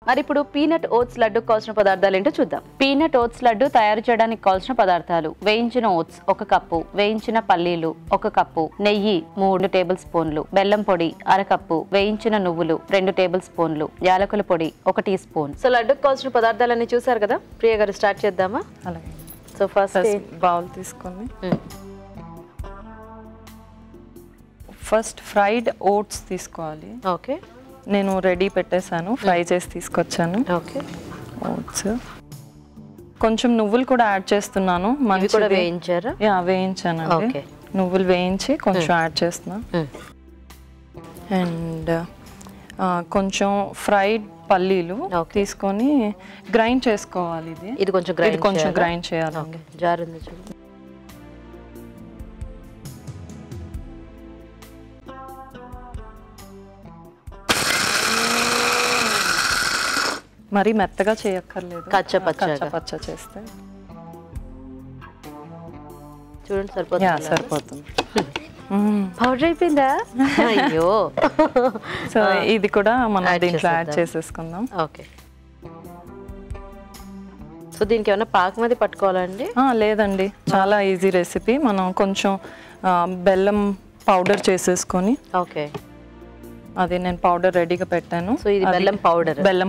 మరి ఇప్పుడు peanut oats laddu కావాల్సిన పదార్థాలు ఏంటో చూద్దాం. పీనట్ ఓట్స్ లడ్డు తయారు చేయడానికి కావాల్సిన పదార్థాలు: వేయించిన ఓట్స్ 1 కప్పు, వేయించిన పల్లీలు 1 కప్పు, నెయ్యి 3 టేబుల్ స్పూన్లు, బెల్లం పొడి 1/2 కప్పు, వేయించిన నువ్వులు 2 టేబుల్ స్పూన్లు, యాలకుల పొడి 1 టీ స్పూన్. సో లడ్డుకు కావాల్సిన పదార్థాలన్నీ చూసారు కదా, ప్రియ గారు స్టార్ట్ చేద్దామా? అలాగే. సో ఫస్ట్ బౌల్ తీసుకొని ఫస్ట్ ఫ్రైడ్ ఓట్స్ తీసుకోవాలి. ఓకే, నేను రెడీ పెట్టేశాను, ఫ్రై చేసి తీసుకొచ్చాను. ఓకే, ఓట్స్ కొంచెం నువ్వులు కూడా యాడ్ చేస్తున్నాను. మంచి కూడా వేయించారా? యా, వేయించానండి. నువ్వులు వేయించి కొంచెం యాడ్ చేస్తున్నా. అండ్ కొంచెం ఫ్రైడ్ పల్లీలు తీసుకొని గ్రైండ్ చేసుకోవాలి. ఇది కొంచెం గ్రైండ్ చేయాలి. జార్ ఉంది చూడండి. మరి మెత్తగా చేయక్కర్లేదు, కచ్చపచ్చ చేస్తే చూడండి సరిపోతుంది. పౌడర్ అయిపోయిందా? అయ్యో. సో ఇది కూడా మనం దీంట్లో యాడ్ చేసేసుకుందాం. ఓకే. సో దీనికి ఏమైనా పాకం అది పట్టుకోవాలండి? లేదండి, చాలా ఈజీ రెసిపీ. మనం కొంచెం బెల్లం పౌడర్ చేసేసుకొని, ఓకే, అది నేను పౌడర్ రెడీగా పెట్టాను. సో ఇది బెల్లం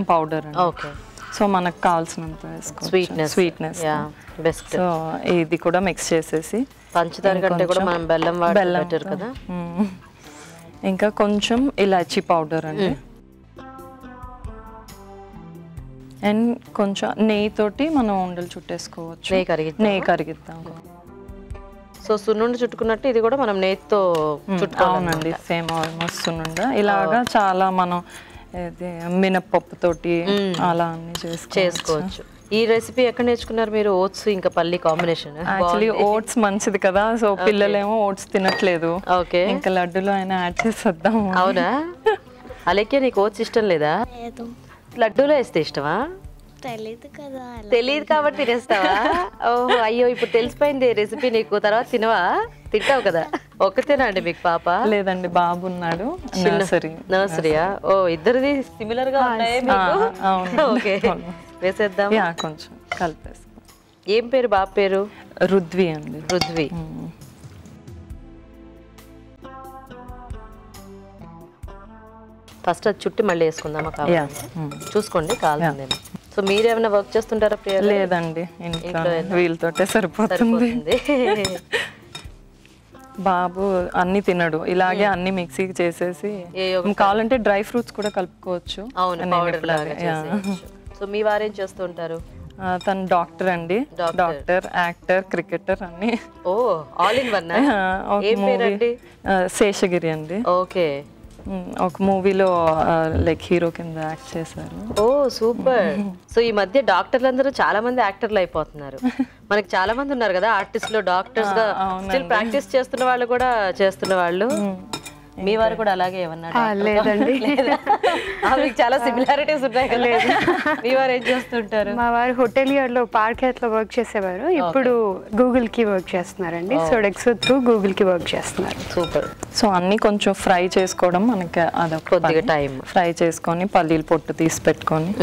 పౌడర్. ఓకే. సో మనకు కావాల్సినంత వేసుకోవచ్చు, స్వీట్నెస్ బెస్ట్. సో ఇది కూడా మిక్స్ చేసేసి, పంచదార కంటే కూడా మనం బెల్లం బెటర్ కదా. ఇంకా కొంచెం ఇలాచీ పౌడర్ అండి. అండ్ కొంచెం నెయ్యి తోటి మనం ఉండలు చుట్టేసుకోవచ్చు. నెయ్యి కరిగిద్దాం. సో సున్నుండ చుట్టుకున్నట్టు ఇది కూడా మనం నెయ్యితో చుట్టుకోవాలండి. Same almost సున్నుండ. ఇలాగా చాలా మనం మినప్పప్పు తోటి అలా అన్ని చేసుకోవచ్చు. ఈ రెసిపీ ఎక్కడ నేర్చుకున్నారు మీరు? ఓట్స్ ఇంకా పల్లి కాంబినేషన్. యాక్చువల్లీ ఓట్స్ మంచిది కదా, సో పిల్లలేమో ఓట్స్ తినట్లేదు. ఓకే, ఇంకా లడ్డులో అయినా యాడ్ చేసేద్దాం. అవునా? అలాగే నీకు ఓట్స్ ఇష్టం లేదా? లడ్డూలో వేస్తే ఇష్టమా? తెలియదు కాబట్టి తినేస్తావా? ఓహో, అయ్యో, ఇప్పుడు తెలిసిపోయింది రెసిపీ నీకు. తర్వాత తింటావు కదా. ఒక్కతేనా అండి మీకు పాప? లేదండి, బాబు ఉన్నాడు. నర్సరీయా? ఓ, ఇద్దరిది సిమిలర్ గా ఉన్నాయి మీకు. ఓకే, వేసేద్దాం. కొంచెం కలిపేస్తాం. ఏం పేరు బాబు పేరు? రుద్వి అండి. రుద్వి. ఫస్ట్ అది చుట్టి మళ్ళీ వేసుకుందామా? చూసుకోండి కావాలండి. సో మీరేమైనా వర్క్ చేస్తుంటారా ప్రియ? లేదండి, వీళ్ళతోటే సరిపోతుంది. బాబు అన్ని తినడు, ఇలాగే అన్ని మిక్సీకి చేసేసి కావాలంటే డ్రై ఫ్రూట్స్ కూడా కలుపుకోవచ్చు. సో మీ వారేం చేస్తూ ఉంటారు? తను డాక్టర్ అండి. డాక్టర్, యాక్టర్, క్రికెటర్ అన్ని. ఓ, ఆల్ ఇన్ వన్. శేషగిరి అండి. ఓకే. ఒక మూవీలో లైక్ హీరో కింద యాక్ట్ చేశారు. ఓ సూపర్. సో ఈ మధ్య డాక్టర్లు అందరూ చాలా మంది యాక్టర్లు అయిపోతున్నారు. మనకి చాలా మంది ఉన్నారు కదా ఆర్టిస్టులు, డాక్టర్స్ గా స్టిల్ ప్రాక్టీస్ చేస్తున్న వాళ్ళు కూడా చేస్తున్న వాళ్ళు. మీ వారు కూడా అలాగే ఏమన్నా? లేదండి, మీకు చాలా సిమిలారిటీస్ ఉన్నాయి కదా. మీ వారు ఏం చేస్తుంటారు? మా వారు హోటలియర్ లో పార్కెట్ లో వర్క్ చేసేవారు. ఇప్పుడు గూగుల్ కి వర్క్ చేస్తున్నారండి. సోడెక్స్ త్రూ గూగుల్ కి వర్క్ చేస్తున్నారు. సూపర్. సో అన్ని కొంచెం ఫ్రై చేసుకోవడం మనకి అదొక కొద్దిగా టైం. ఫ్రై చేసుకొని పల్లీలు పొట్టు తీసి పెట్టుకొని,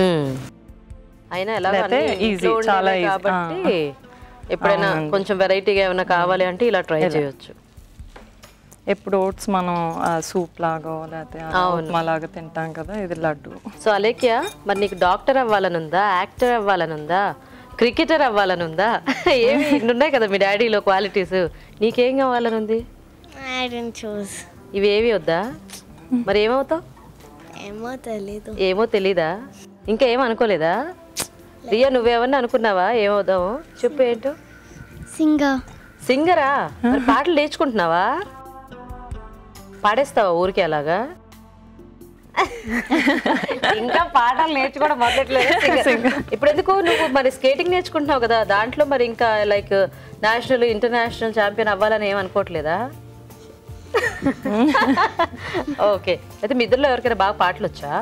అయినా ఎలాగో ఈజీ, చాలా ఈజీ కాబట్టి ఎప్పుడైనా కొంచెం వెరైటీగా ఏమైనా కావాలి అంటే ఇలా ట్రై చేయొచ్చు. ఎప్పుడు ఓట్స్ మనం సూప్ లాగా లేకపోతే లాగా తింటాం కదా, ఇది లడ్డు. సో అలేఖ్య, మరి నీకు డాక్టర్ అవ్వాలనుందా, యాక్టర్ అవ్వాలనుందా, క్రికెటర్ అవ్వాలనుందా? ఏమి ఉన్నాయి కదా మీ డాడీలో క్వాలిటీస్, నీకేం కావాలనుంది? ఇవి ఏవి వద్దా? మరి ఏమవుతావు? ఏమో తెలీదా? ఇంకా ఏం అనుకోలేదా? రియా, నువ్వేమన్నా అనుకున్నావా ఏమవుదావు? చెప్పు ఏంటో. సింగరా? మరి పాటలు నేర్చుకుంటున్నావా? పాడేస్తావా ఊరికి అలాగా? ఇంకా పాటలు నేర్చుకోవడం మొదలెట్లేదు. ఇప్పుడు ఎందుకు నువ్వు మరి స్కేటింగ్ నేర్చుకుంటున్నావు కదా, దాంట్లో మరి ఇంకా లైక్ నేషనల్ ఇంటర్నేషనల్ ఛాంపియన్ అవ్వాలని ఏమనుకోవట్లేదా? ఓకే, అయితే మీ ఇద్దరిలో ఎవరికైనా బాగా పాటలు వచ్చా?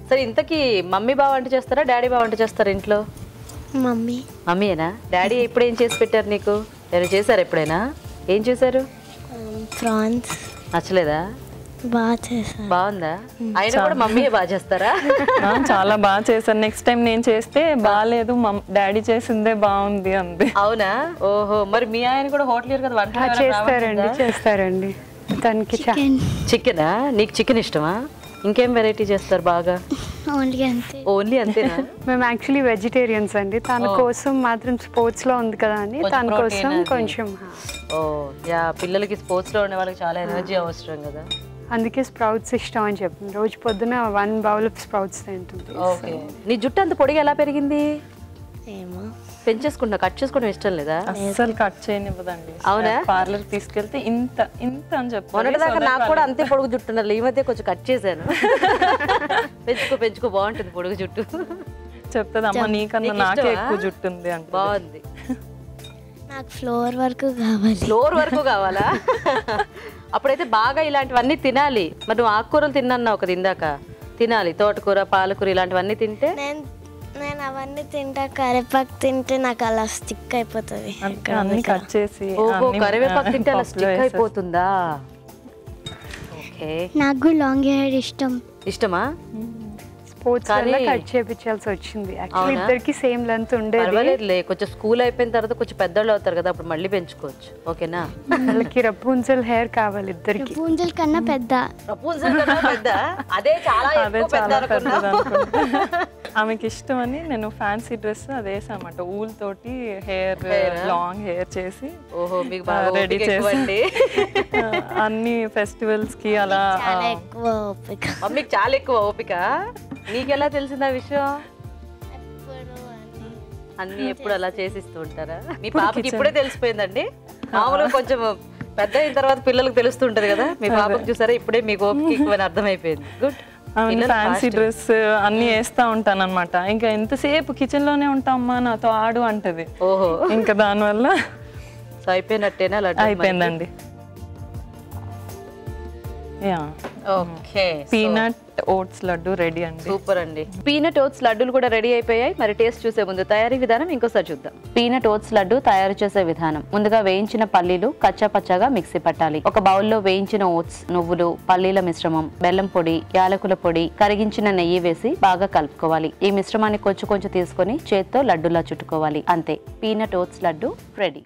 సరే, ఇంతకీ మమ్మీ బాగా వంట చేస్తారా, డాడీ బాగా వంట చేస్తారా ఇంట్లో? మమ్మీయేనా? డాడీ ఎప్పుడు ఏం చేసి పెట్టారు నీకు? ఏమైనా చేశారు ఎప్పుడైనా? ఏం చేశారు? ప్రాన్స్. నచ్చలేదా? బాగా చేశాను. బాగుందా? అయినా కూడా మమ్మీ బాగా చేస్తారా? చాలా బాగా చేశాను. నెక్స్ట్ టైం నేను చేస్తే బాగాలేదు, డాడీ చేసిందే బాగుంది అంది. అవునా? ఓహో, మరి మీ ఆయన కూడా హోటల్ కదా, వంట చేస్తారండి తనకి చికెనా? నీకు చికెన్ ఇష్టమా? ఇంకేం వెరైటీ చేస్తారు బాగా? ఓన్లీ అంతేనా? మేము యాక్చువల్లీ వెజిటేరియన్స్ అండి. తన కోసం మాత్రం స్పోర్ట్స్ లో ఉంది కదా అని తన కోసం కొంచెం. ఓ యా, పిల్లలకి స్పోర్ట్స్ లో ఉండే వాళ్ళకి చాలా ఎనర్జీ అవసరం కదా, అందుకే స్ప్రౌట్స్ ఇష్టం అని చెప్పింది. రోజు పొద్దున 1 బౌల్ ఆఫ్ స్ప్రౌట్స్ తింటుంది. ఓకే. నీ జుట్టు అంత పొడిగా ఎలా పెరిగింది? ఏమో పెంచేసుకుంటా, కట్ చేసుకోవడం ఇష్టం లేదా? అస్సలు కట్ చేయనివ్వదండి. అవునా? పార్లర్ తీసుకెళ్తే ఇంత ఇంత అని చెప్తాను. మొన్నటిదాకా నాకు కూడా అంతే పొడుగు జుట్టు ఉన్నారు, ఈ మధ్య కొంచెం కట్ చేశాను. పెంచుకో బాగుంటుంది పొడుగు జుట్టు. చెప్తుంది అమ్మ నీకన్నా నాకే ఎక్కువ జుట్టు ఉంది అంటే. బాగుంది. నాకు ఫ్లోర్ వరకు కావాలా? అప్పుడైతే బాగా ఇలాంటివన్నీ తినాలి. మరి నువ్వు ఆకుకూరలు తిన్నావు కదా ఇందాక, తినాలి. తోటకూర, పాలకూర ఇలాంటివన్నీ తింటే. నేను అవన్నీ తింటా, కరివేపాకు తింటే నాకు అలా స్టిక్ అయిపోతుంది. అన్ని కట్ చేసి. ఓహో, కరివేపాకు తింటే అలా స్టిక్ అయిపోతుందా? ఓకే. నాకు లాంగ్ హెయిర్ ఇష్టమా? స్పోర్ట్స్ వల్ల కట్ చేయించాల్సి వచ్చింది. యాక్చువల్లీ ఇద్దరికి సేమ్ లెంత్ ఉండేది. పర్వాలేదులే, కొంచెం స్కూల్ అయిపోయిన తర్వాత కొంచెం పెద్దోళ్ళు అవుతారు కదా, అప్పుడు మళ్ళీ పెంచుకోవచ్చు. ఓకేనా? వాళ్ళకి రపూన్జల్ హెయిర్ కావాలి ఇద్దరికి. రపూన్జల్ కన్నా పెద్ద. అదే చాలా పెద్దది. ఆమెకి ఇష్టం అని నేను ఫ్యాన్సీ డ్రెస్ అదే వేసానమాట. ఊల్ తోటి హెయిర్ లాంగ్ హెయిర్ చేసి రెడీ చేసి అన్ని ఫెస్టివల్స్ కి అలా. మమ్మీకి చాలా ఎక్కువ ఓపిక. నీకెలా తెలిసింది ఆ విషయం? అన్ని ఎప్పుడు అలా చేసిస్తూ ఉంటారా? మీ పాపకి ఇప్పుడే తెలిసిపోయిందండి. మామూలుగా కొంచెం పెద్ద అయిన తర్వాత పిల్లలకు తెలుస్తుంటది కదా, మీ పాపకు చూసారా ఇప్పుడే మీకు ఓపిక ఎక్కువని అర్థమైపోయింది. గుడ్. ఫ్యాన్సీ డ్రెస్ అన్ని వేస్తా ఉంటాను అనమాట. ఇంకా ఎంతసేపు కిచెన్ లోనే ఉంటామ్మా, నాతో ఆడు అంటది. ఓహో, ఇంకా దానివల్ల అయిపోయినట్టేనా? అయిపోయిందండి. Okay, peanut oats laddu ready అండి. సూపర్ అండి. పీనట్ ఓట్స్ లడ్డూలు కూడా రెడీ అయిపోయాయి. మరి టేస్ట్ చూసే ముందు తయారీ విధానం ఇంకోసారి చూద్దాం. పీనట్ ఓట్స్ లడ్డు తయారు చేసే విధానం. ముందుగా వేయించిన పల్లీలు కచ్చా పచ్చాగా మిక్సీ పట్టాలి. ఒక బౌల్లో వేయించిన ఓట్స్, నువ్వులు, పల్లీల మిశ్రమం, బెల్లం పొడి, యాలకుల పొడి, కరిగించిన నెయ్యి వేసి బాగా కలుపుకోవాలి. ఈ మిశ్రమాన్ని కొంచెం తీసుకొని చేత్తో లడ్డూలా చుట్టుకోవాలి. అంతే, పీనట్ ఓట్స్ లడ్డు రెడీ.